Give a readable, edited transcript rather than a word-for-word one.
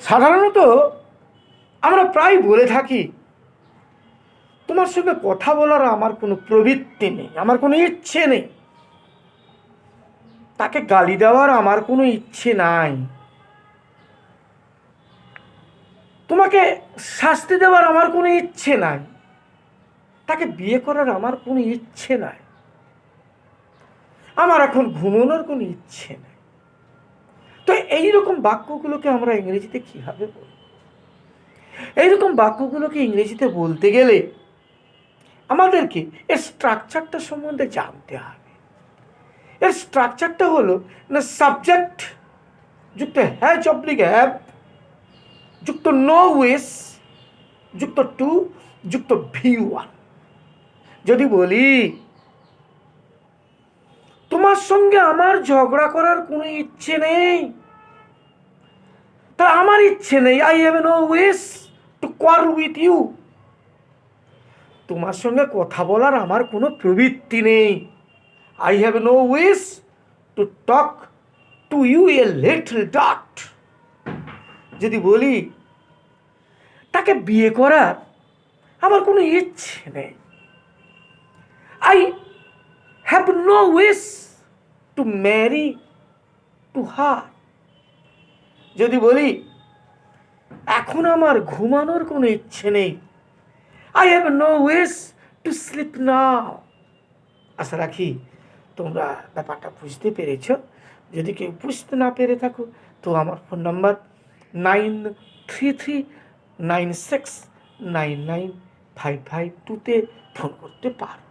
সাধারণত আমরা প্রায় বলে থাকি, তোমার সঙ্গে কথা বলার আমার কোনো প্রবৃত্তি নেই, আমার কোনো ইচ্ছে নেই, তাকে গালি দেওয়ার আমার কোনো ইচ্ছে নাই, তোমাকে শাস্তি দেওয়ার আমার কোনো ইচ্ছে নাই, তাকে বিয়ে করার আমার কোনো ইচ্ছে নাই, আমার এখন ঘুমানোর কোনো ইচ্ছে নেই। তো এইরকম বাক্যগুলোকে আমরা ইংরেজিতে কীভাবে বলব? এইরকম বাক্যগুলোকে ইংরেজিতে বলতে গেলে আমাদেরকে এর স্ট্রাকচারটা সম্বন্ধে জানতে হবে। এর স্ট্রাকচারটা হলো না সাবজেক্ট যুক্ত হ্যাজ অবলিক হ্যাভ যুক্ত নো উইস যুক্ত টু যুক্ত V1। যদি বলি তোমার সঙ্গে আমার ঝগড়া করার কোনো ইচ্ছে নেই, তা আমার ইচ্ছে নেই, I have no wish to quarrel with you. তোমার সঙ্গে কথা বলার আমার কোনো প্রবৃত্তি নেই, I have no wish to talk to you a little dot. যদি বলি তাকে বিয়ে করার আমার কোনো ইচ্ছে নেই, I have no wish to marry to her. যদি বলি এখন আমার ঘুমানোর কোনো ইচ্ছে নেই, I have no wish to sleep now. আশা রাখি তোমরা ব্যাপারটা বুঝতে পেরেছ। যদি কেউ বুঝতে না পেরে থাকো তো আমার ফোন নাম্বার 9339699552 ফোন করতে পারো।